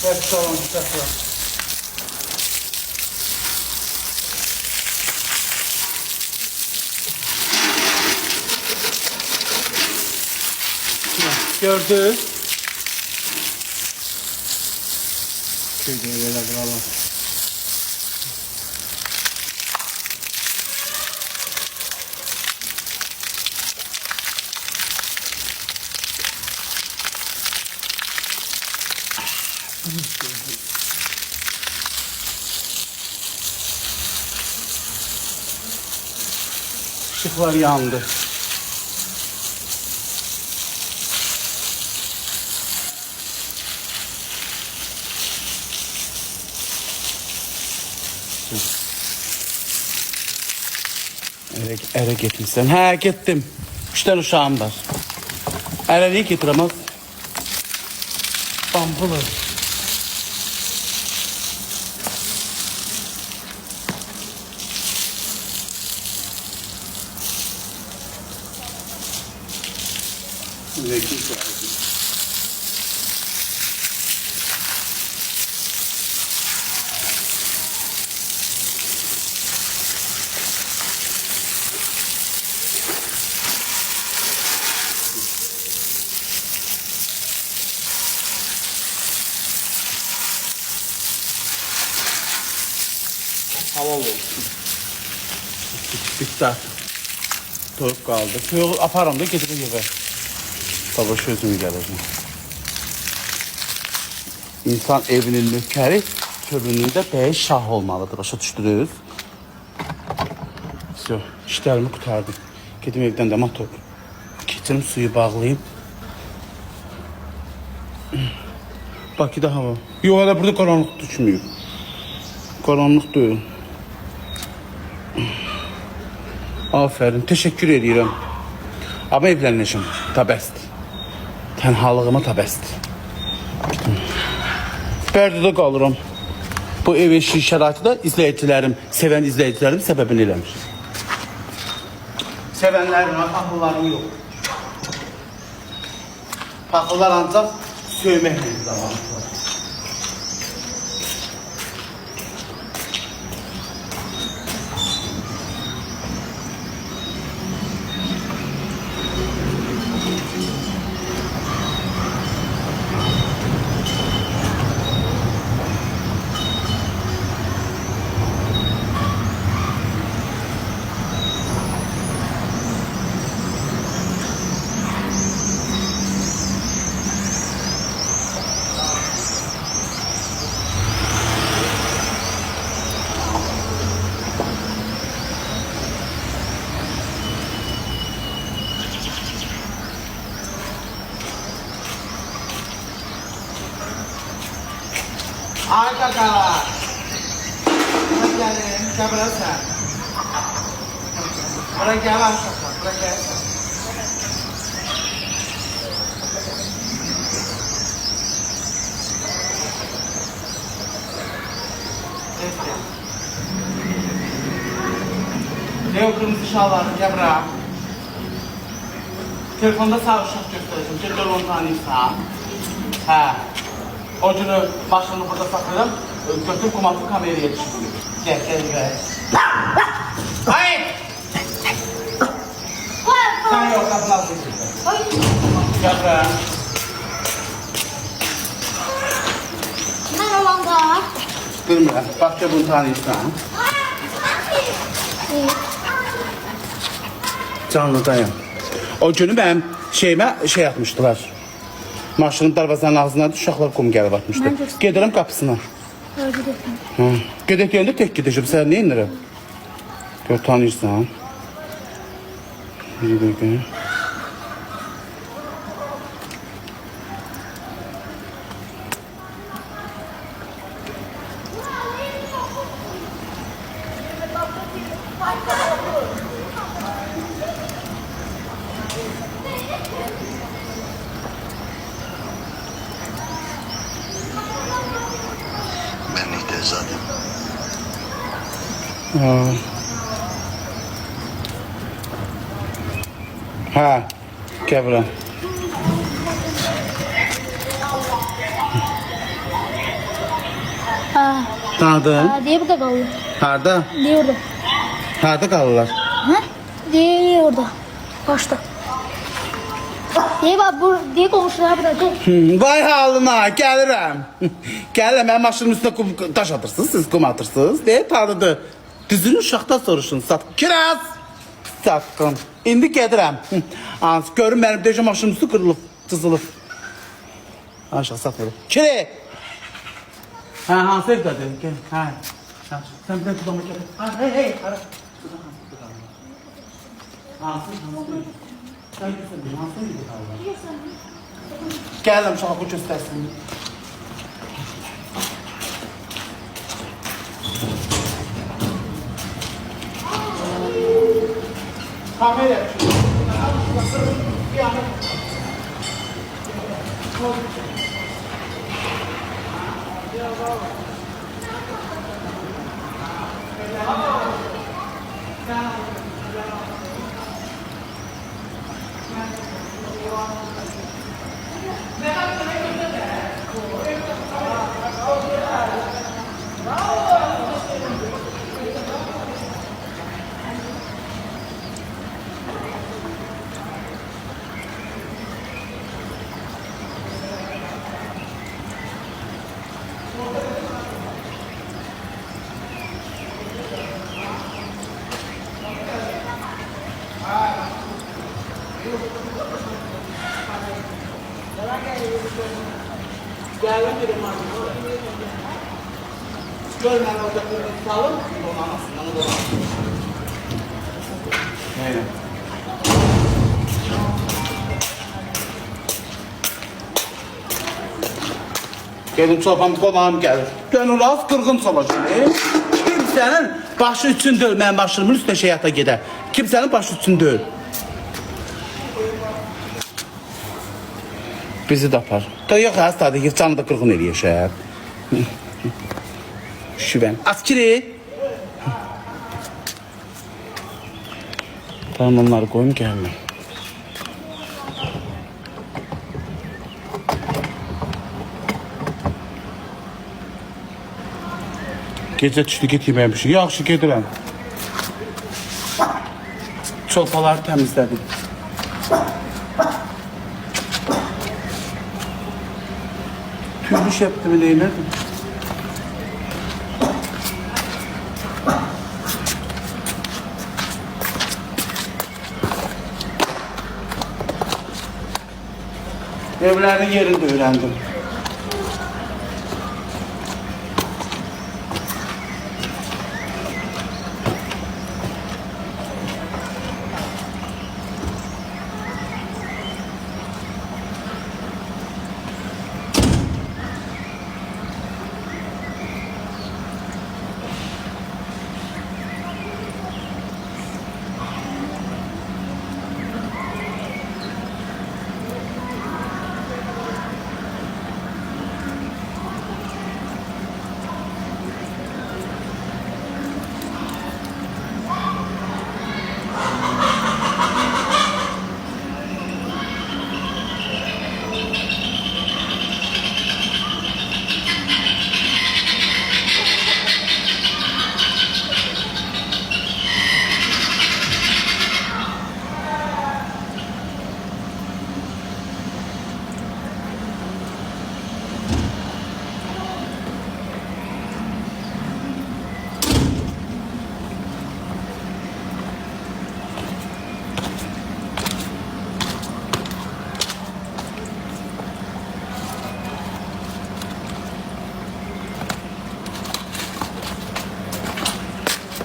Rəqsalın, rəqsalın. Gördünüz. Şöyle böyle bulalım. Işıklar yandı. Ərə getmişsən. Hə, getdim. 3 tane uşağım var. Ərə niyə getirəməz? Bambulu. Hava olsun. Bitti artık. Soğuk kaldı. Soğuk aparam da getirip eve. Baba sözümü geleceğim. İnsan evinin nökeri, körünlüğünde bəyi şah olmalıdır. Başa düşdünüz? So, işlərimi kurtardım. Gedim evdən də motor. Getirim suyu bağlayayım. Bakıda hava. Yok hala burada karanlık düşmüyor. Karanlık değil. Aferin, teşekkür edirəm. Ama evlənəcəm, tabəsdir. Tənhalığıma tabəsdir. Bərdidə qalıram. Bu ev eşiği şəraiti də izləyicilərim, sevən izləyicilərim səbəbini eləmiş. Sevənlərim, paxıllarım yox. Paxıllar ancaq söyməklə zamanı. Ay kakalar. Hoş geldin. Gel buraya sen. Buraya gel aşağıya. Buraya gel. Ne o kırmızı şalvarı? Gel buraya. Telefonda sağ ışık göstereceğim. Gel 10 tane insan. He. O günü maşını burada saklayalım. Götür kumatı kameraya düşürüyor. Gel gel. Hayır! Sen yok kadın al geçirdi. Gel buraya. Ben olan da. Kırmaya. Bak da bunu tanıyorsan. Canlı dayan. O günü benim şeyime şey yapmıştılar. Maşının darvazanın ağzından uşaqlar kum gəlib atmışdı. Gedirəm qapısına. Gedək deyəndə tək gedəcəm. Sən nə inirəm? Gör tanıyırsan. Bir dəqiqə. zaten. Ha, gel buraya. Tanıdın? Diye burada kalıyor. Harda? Diye orada. Harda kalırlar? Ha? Diye orada. Başta. Diye bak bu diye komşular burada. Vay halına, gəlirəm. Gəlirəm, mənim maşının üstünə daş atırsınız, siz kum atırsınız. Deyə tanıdı. Düzünü uşaqdan soruşun, sat. Kiraz! Satqın. İndi gedirəm. Görün mənim deşə maşının üstü qırılıb, cızılıb. Aşağı sat verir. Kire! Hə, hansı evdədir? Gel, hə. Sən bir də tudama gəlir. Hey, ara. Hansı? Sən götürdün, hansı evdə qalır? Gələm, uşağa bu göstərsin. Kamera açıyor. Geldim dedim artık. Görmeyen ocakları tutalım. Dolanasın, onu dolanasın. Evet. Gelin çoban konağım gelir. Gönül az kırgın olacak. Kimsenin başı üçün deyil. Mənim başımın üstüne şeyata gider. Kimsenin başı üçün deyil. Bizi de apar. Da yox, hastadır, canı da qırğın eləyir şəhər. Şübən. Askeri. Tamam, onları qoyum, gəlmə. Gecə düşdü, get yeməmişik. Yaxşı, gedirəm. Çolpaları təmizlədim. Tüylüş yaptım, neyledim? Evlerin yerini de öğrendim.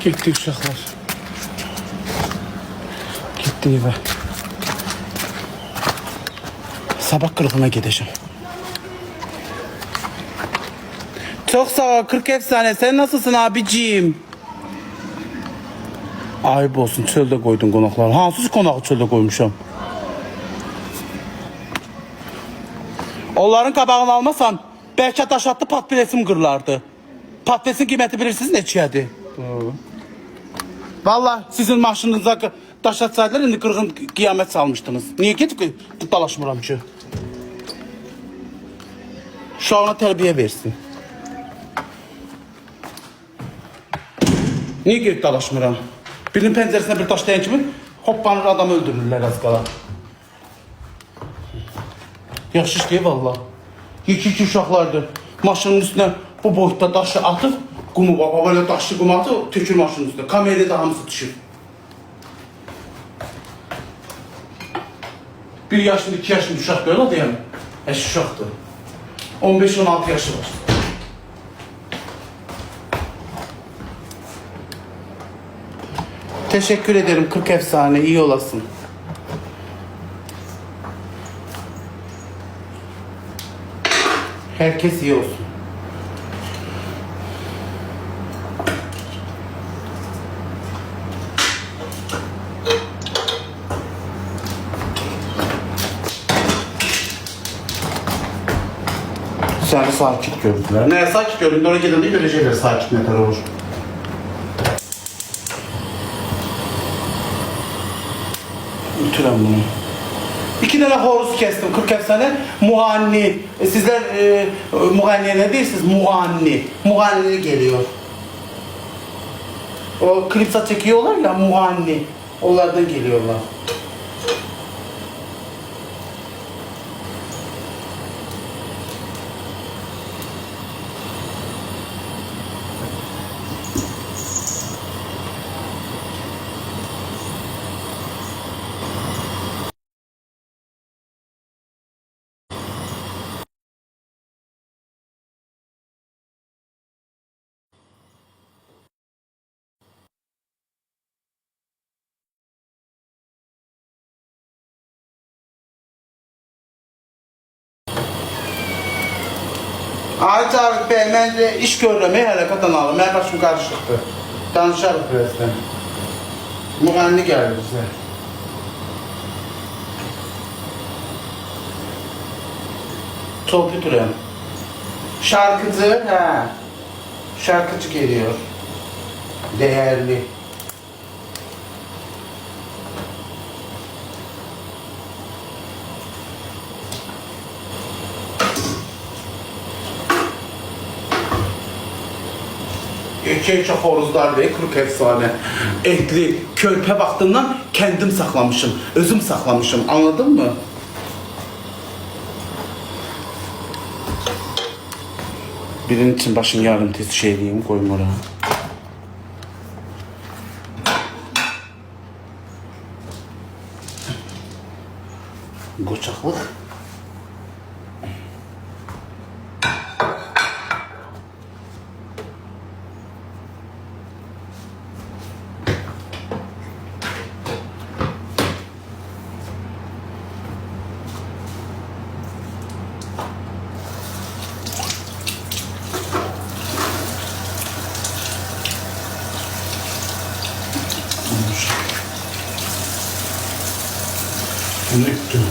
Gitti uşaqlar. Gitti evə. Sabah qırğına gedəcəm. Çok sağ ol 40 efsane. Sen nasılsın abicim? Ayıp olsun, çölde koydun konakları. Hansı konağı çölde koymuşam? Onların qabağını almasan belki daş attı patpiresim qırlardı. Patpiresin qiyməti bilirsiniz neçədir? Vallahi sizin maşınınıza daş atsaydılar indi qırğın qiyamət salmışdınız. Niye gedib dalaşmıram ki? Uşağına tərbiyə versin. Niye gelip dalaşmıram? Birinin pəncərəsinə bir daş değən kimi hoppanır, adam öldürürlər az qala. Yaxşı işləyir valla. İki uşaqlardır. Maşının üstünə bu boyutda daşı atıb, qumu baba böyle daşlı qumu atıb, tökür maşının üstünə. Kameraya da hamısı düşür. 1 yaşında, 2 yaşında uşaq böyle deyəm. Uşaqdır. 15-16 yaşı var. Teşekkür ederim 40 efsane, iyi olasın. Herkes iyi olsun. Seni sakit gördüler. Ne sakit gördüğünde oraya gidende görecekler sakit ne kadar olur. Ütürem bunu. 2 tane horuz kestim 40 efsane. Muhanni. Sizler muhanniye ne deyirsiniz? Muhanni. Muhanni geliyor. O klipsa çekiyorlar ya muhanni. Onlardan geliyorlar. Ay Cavit Bey, mən iş görürəm, hələ alım. Mənim başım qarışıqdır. Danışarıq birazdan. Müğənni gəlir bizə. Kompütürəm. Şarkıcı, hə. Şarkıcı geliyor. Değerli. Erkek horuzlar ve 40 efsane. Etli, körpe vaxtından kendim saklamışım. Özüm saklamışım. Anladın mı? Birinin için başın yarım tez şey diyeyim, koyma oraya. Koçaklık. Bunu yuttum.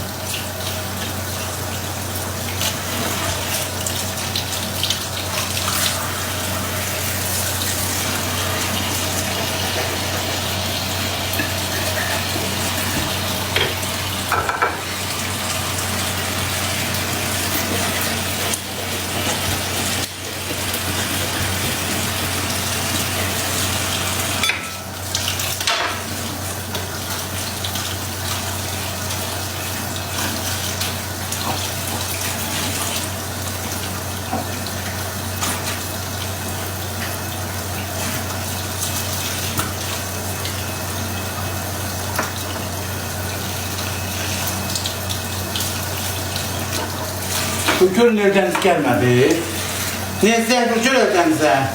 Görün evdeniz gelmedi. Niye zehir gör evdenize?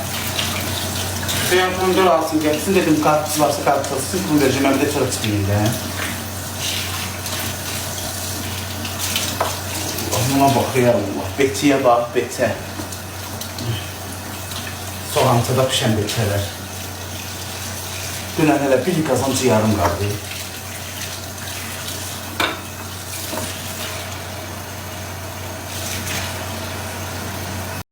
Ben kondor alsın gelsin dedim karpuz varsa karpuz alsın. Bunu vereceğim evde çöre çıkmayayım da. Buna bakıyorum. Betiye bak bete. Soğantıda pişen beteler. Dünən hələ bir kazancı yarım qaldı.